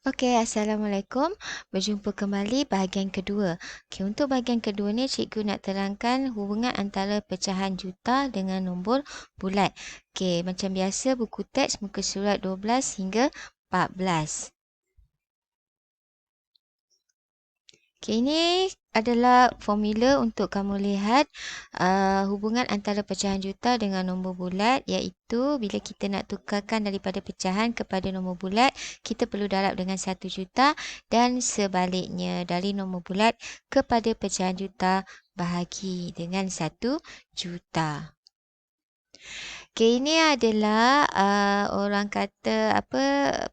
Okey, Assalamualaikum. Berjumpa kembali bahagian kedua. Okey, untuk bahagian kedua ni cikgu nak terangkan hubungan antara pecahan juta dengan nombor bulat. Okey, macam biasa buku teks muka surat 12 hingga 14. Okey, ini adalah formula untuk kamu lihat hubungan antara pecahan juta dengan nombor bulat, iaitu bila kita nak tukarkan daripada pecahan kepada nombor bulat, kita perlu darab dengan 1 juta dan sebaliknya dari nombor bulat kepada pecahan juta bahagi dengan 1 juta. Okey, ini adalah orang kata apa,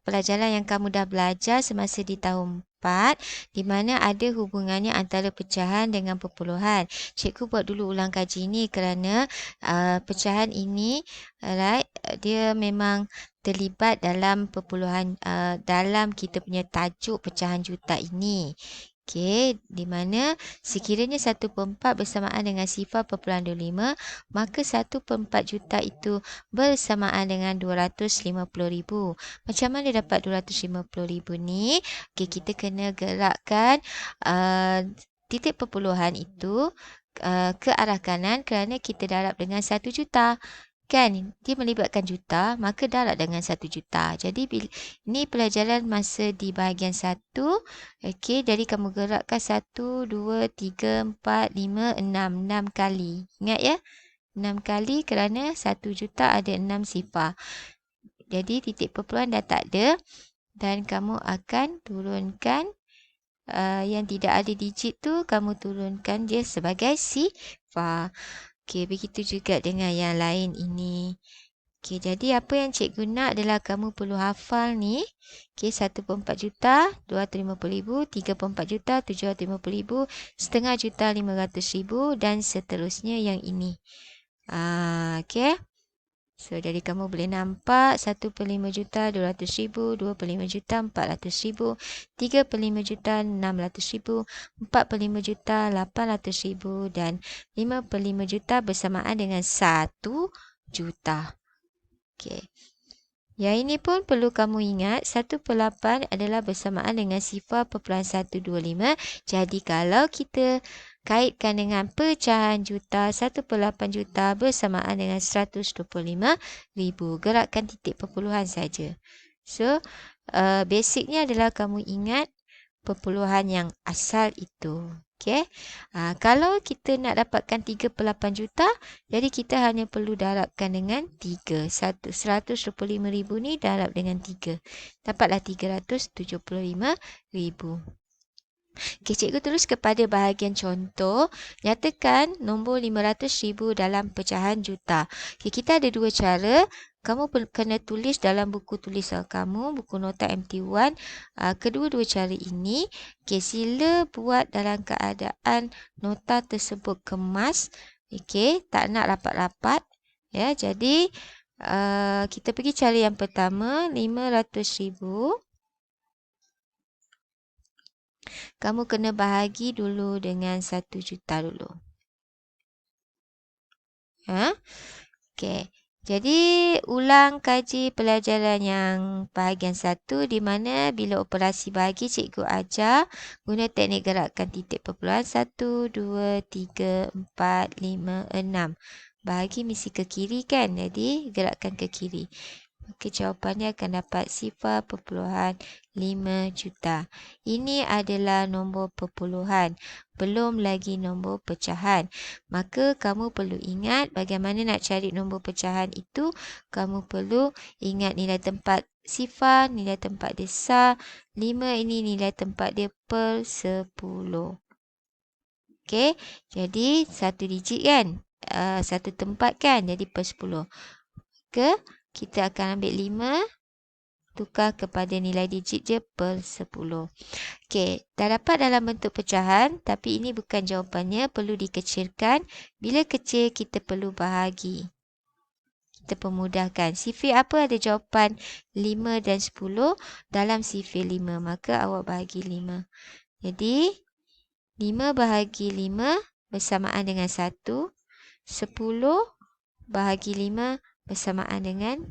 pelajaran yang kamu dah belajar semasa di tahun 4, di mana ada hubungannya antara pecahan dengan perpuluhan. Cikgu buat dulu ulang kaji ini kerana pecahan ini, alright, dia memang terlibat dalam perpuluhan, dalam kita punya tajuk pecahan juta ini. Okey, di mana sekiranya 1/4 bersamaan dengan 0.25, maka 1/4 juta itu bersamaan dengan 250,000. Macam mana dapat 250,000 ni? Okey, kita kena gerakkan titik perpuluhan itu ke arah kanan kerana kita darab dengan 1 juta. Kan, dia melibatkan juta, maka darab dengan 1 juta. Jadi, ini pelajaran masa di bahagian 1. Okey, jadi kamu gerakkan 1, 2, 3, 4, 5, 6. 6 kali. Ingat ya? 6 kali kerana 1 juta ada 6 sifar. Jadi, titik perpuluhan dah tak ada. Dan kamu akan turunkan yang tidak ada digit tu, kamu turunkan dia sebagai sifar. Okey, begitu juga dengan yang lain ini. Okey, jadi apa yang cikgu nak adalah kamu perlu hafal ni. Okey, 1/4 juta, 250,000, 3/4 juta, 750,000, setengah juta, 500,000 dan seterusnya yang ini. Okey. So, jadi kamu boleh nampak 1/5 juta 200,000, 2/5 juta 400,000, 3/5 juta 600,000, 4/5 juta 800,000 dan 5/5 juta bersamaan dengan 1 juta. Okey. Yang ini pun perlu kamu ingat 1/8 adalah bersamaan dengan 0.125. Jadi kalau kita kaitkan dengan pecahan juta, 1/8 juta bersamaan dengan 125,000. Gerakkan titik perpuluhan saja. So, basicnya adalah kamu ingat perpuluhan yang asal itu. Okey. Kalau kita nak dapatkan 3/8 juta, jadi kita hanya perlu darabkan dengan 3. 125,000 ni darab dengan 3. Dapatlah 375,000. Okey, cikgu terus kepada bahagian contoh. Nyatakan nombor 500,000 dalam pecahan juta. Okey, kita ada dua cara. Kamu kena tulis dalam buku tulisan kamu, buku nota MT1. Kedua-dua cara ini, okey, sila buat dalam keadaan nota tersebut kemas. Okey, tak nak rapat-rapat. Ya, jadi kita pergi cara yang pertama, 500,000. Kamu kena bahagi dulu dengan 1 juta dulu. Okey. Jadi, ulang kaji pelajaran yang bahagian 1 di mana bila operasi bahagi cikgu ajar guna teknik gerakan titik perpuluhan 1, 2, 3, 4, 5, 6. Bahagi mesti ke kiri kan? Jadi, gerakkan ke kiri. Maka jawapannya akan dapat 0.5 juta. Ini adalah nombor perpuluhan. Belum lagi nombor pecahan. Maka kamu perlu ingat bagaimana nak cari nombor pecahan itu. Kamu perlu ingat nilai tempat sifar, nilai tempat dia sah. 5 ini nilai tempat dia per 10. Okey, jadi satu digit kan? Satu tempat kan? Jadi per 10. Maka kita akan ambil 5, tukar kepada nilai digit je per 10. Okey, dah dapat dalam bentuk pecahan, tapi ini bukan jawapannya, perlu dikecilkan. Bila kecil, kita perlu bahagi. Kita pemudahkan. Sifir apa ada jawapan 5 dan 10 dalam sifir 5, maka awak bahagi 5. Jadi, 5 bahagi 5 bersamaan dengan 1. 10 bahagi 5 bersamaan dengan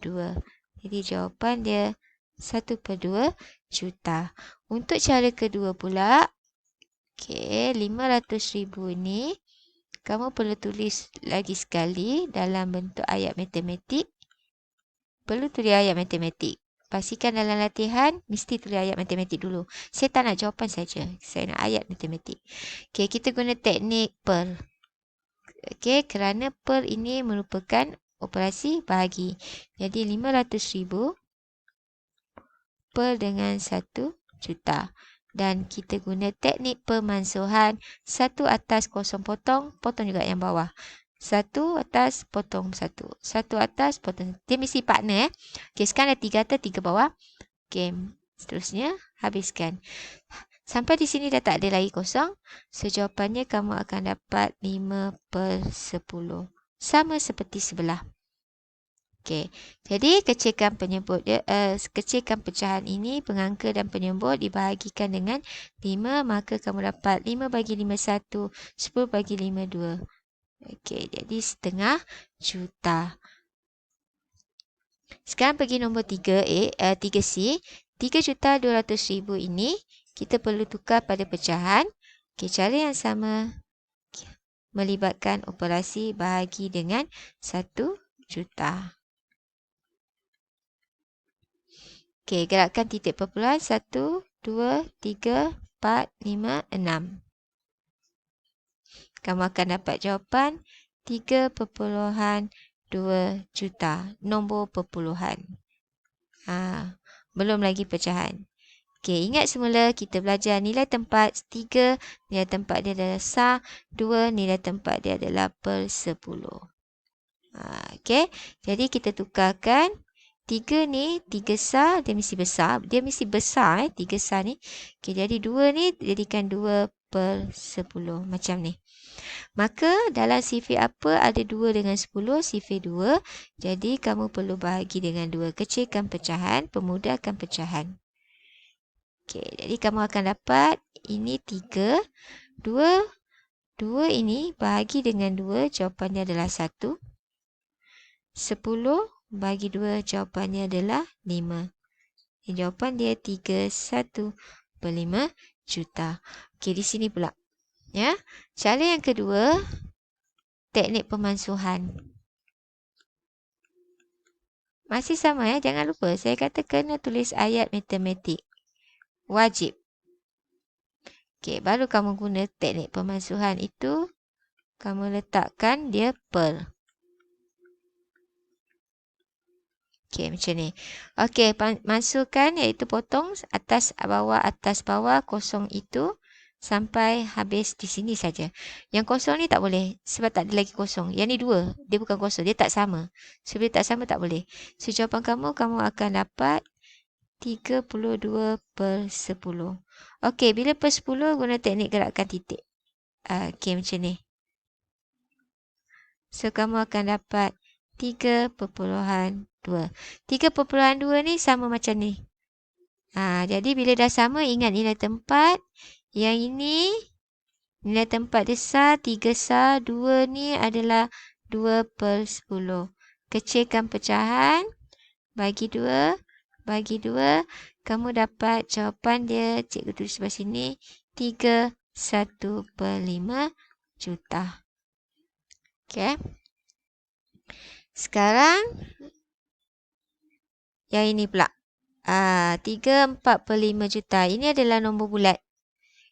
2. Jadi jawapan dia 1/2 juta. Untuk cara kedua pula, okey, 500,000 ni kamu perlu tulis lagi sekali dalam bentuk ayat matematik. Perlu tulis ayat matematik. Pastikan dalam latihan, mesti tulis ayat matematik dulu. Saya tak nak jawapan saja. Saya nak ayat matematik. Okey, kita guna teknik per. Okey, kerana per ini merupakan operasi bahagi. Jadi 500,000 per dengan 1 juta. Dan kita guna teknik pemansuhan. 1 atas kosong potong, potong juga yang bawah. 1 atas potong 1. 1 atas potong. Dia mesti partner. Okey, sekarang ada 3 atas 3 bawah. Okey, seterusnya habiskan. Sampai di sini dah tak ada lagi kosong. So, jawapannya kamu akan dapat 5/10. Sama seperti sebelah. Okey. Jadi kecilkan penyebut dia, kecilkan pecahan ini, pengangka dan penyebut dibahagikan dengan 5, maka kamu dapat 5 bagi 5 1, 10 bagi 5 2. Okey, jadi setengah juta. Sekarang pergi nombor 3C. 3,200,000 ini kita perlu tukar pada pecahan. Okey, cara yang sama melibatkan operasi bahagi dengan 1 juta. Okey, gerakkan titik perpuluhan 1, 2, 3, 4, 5, 6. Kamu akan dapat jawapan 3,2 juta. Nombor perpuluhan. Belum lagi pecahan. Okey, ingat semula kita belajar nilai tempat 3, nilai tempat dia adalah sah, 2, nilai tempat dia adalah per 10. Okey, jadi kita tukarkan 3 ni, 3 sah, dia mesti besar. Dia mesti besar 3 sah ni. Okey, jadi 2 ni jadikan 2/10. Macam ni. Maka dalam sifir apa ada 2 dengan 10? Sifir 2. Jadi kamu perlu bahagi dengan 2. Kecilkan pecahan, pemudahkan pecahan. Okey, jadi kamu akan dapat ini 3. 2 ini bahagi dengan 2, jawapannya adalah 1. 10 bagi 2, jawapannya adalah 5. Jawapan dia 31/5 juta. Okey, di sini pula. Ya. Cara yang kedua, teknik pemansuhan. Masih sama ya, jangan lupa saya kata kena tulis ayat matematik. Wajib. Okey, baru kamu guna teknik pemansuhan itu, kamu letakkan dia per. Okey, macam ni. Okey, masukkan iaitu potong atas bawah kosong itu sampai habis di sini saja. Yang kosong ni tak boleh sebab tak ada lagi kosong. Yang ni 2, dia bukan kosong, dia tak sama. So, bila tak sama tak boleh. So, jawapan kamu akan dapat 32/10. Okey, bila per 10 guna teknik gerakkan titik. Okey, macam ni. So, kamu akan dapat 3/2. 3/2 ni sama macam ni. Jadi bila dah sama, ingat nilai tempat. Yang ini nilai tempat dia sah, 3 sah, 2 ni adalah 2/10. Kecilkan pecahan, bagi 2, kamu dapat jawapan dia, cikgu tulis sebelah sini, 31/5 juta. Okey. Sekarang yang ini pula. 3/4/5 juta. Ini adalah nombor bulat.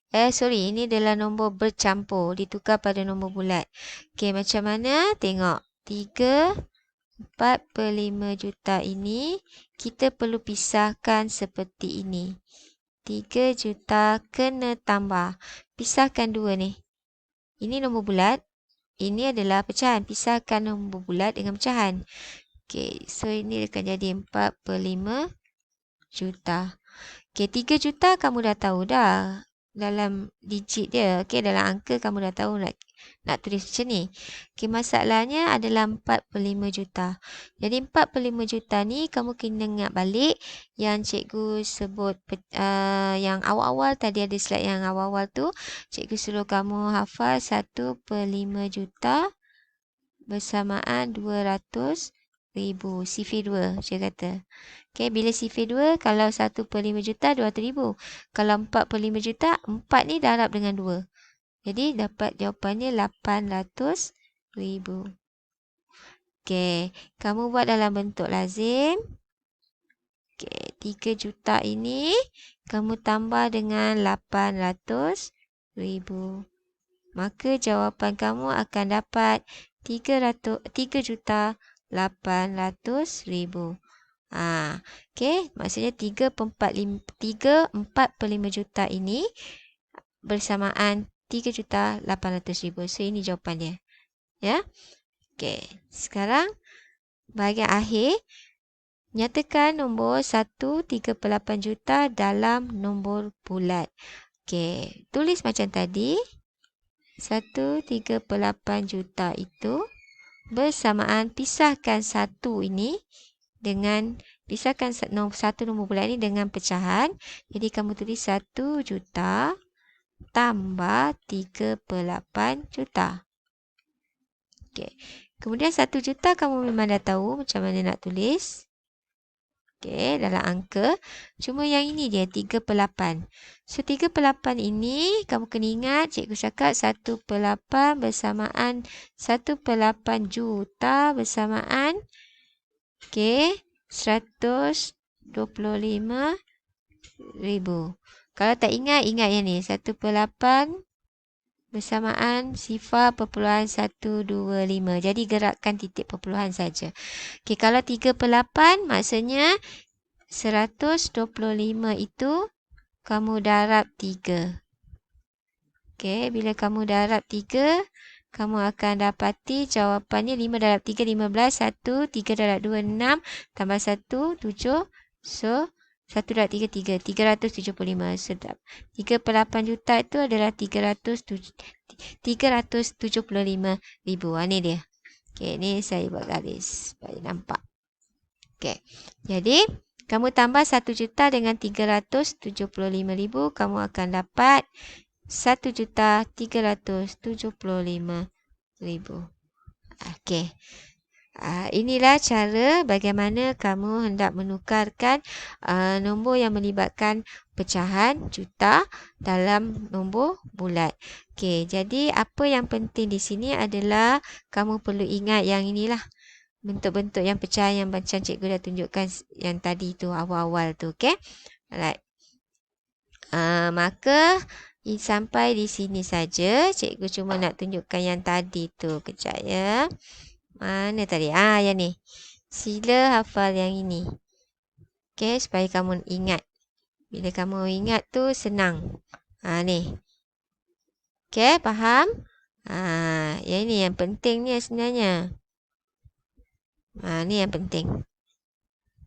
Ini adalah nombor bercampur. Ditukar pada nombor bulat. Okey, macam mana? Tengok. 3/4/5 juta ini kita perlu pisahkan seperti ini. 3 juta kena tambah. Pisahkan 2 ni. Ini nombor bulat. Ini adalah pecahan. Pisahkan nombor bulat dengan pecahan. Okey, so ini akan jadi 4/5 juta. Okey, 3 juta kamu dah tahu dah. Dalam digit dia. Okey, dalam angka kamu dah tahu nak tulis macam ni. Okey, masalahnya adalah 4/5 juta. Jadi 4/5 juta ni kamu kena ingat balik yang cikgu sebut yang awal-awal tadi, ada slide yang awal-awal tu. Cikgu suruh kamu hafal 1/5 juta bersamaan 200 CV2 saya kata. Okey, bila CV2 kalau 1/5 juta 200,000. Kalau 4/5 juta, 4 ni darab dengan 2. Jadi dapat jawapannya 800,000. Okey, kamu buat dalam bentuk lazim. Okey, 3 juta ini kamu tambah dengan 800,000. Maka jawapan kamu akan dapat 3,800,000. Okey, maksudnya 3/4 juta ini bersamaan 3,800,000. So ini jawapannya. Ya. Okey, sekarang bahagian akhir, nyatakan nombor 1/38 juta dalam nombor bulat. Okey, tulis macam tadi. 1/38 juta itu bersamaan, pisahkan satu ini dengan, pisahkan satu nombor bulat ini dengan pecahan. Jadi kamu tulis 1 juta tambah 3/8 juta. Okey. Kemudian 1 juta kamu memang dah tahu macam mana nak tulis. Okey, dalam angka. Cuma yang ini dia 3/8. So 3/8 ini kamu kena ingat cikgu cakap 1/8 bersamaan 1/8 juta bersamaan, okey, 125,000. Kalau tak ingat, ingat yang ni. 1/8 bersamaan 0.125. Jadi gerakkan titik perpuluhan saja. Okey, kalau 3/8 maksudnya 125 itu kamu darab 3. Okey, bila kamu darab 3, kamu akan dapati jawapannya 5 darab 3, 15. 1, 3 darab 2, 6. Tambah 1, 7. So, 1 darab 3, 3. 375. Sedap. 3/8 juta itu adalah 375,000. Ini dia. Okey, ni saya buat garis. Supaya nampak. Okey. Jadi, kamu tambah 1 juta dengan 375,000. Kamu akan dapat 1,375,000. Okey. Inilah cara bagaimana kamu hendak menukarkan nombor yang melibatkan pecahan juta dalam nombor bulat. Okey, jadi apa yang penting di sini adalah kamu perlu ingat yang inilah. Bentuk-bentuk yang pecahan yang macam cikgu dah tunjukkan yang tadi tu, awal-awal tu. Okey. Alright. Maka sampai di sini saja. Cikgu cuma nak tunjukkan yang tadi tu. Kejap ya. Mana tadi? Yang ni. Sila hafal yang ini. Okey, supaya kamu ingat. Bila kamu ingat tu senang. Ni. Okey, faham? Yang ini yang penting ni sebenarnya. Ni yang penting.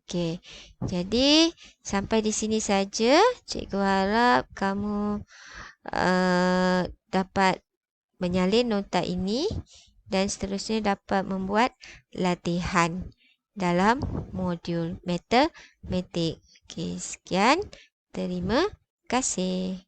Okey. Jadi, sampai di sini saja. Cikgu harap kamu dapat menyalin nota ini. Dan seterusnya dapat membuat latihan dalam modul matematik. Okey, sekian. Terima kasih.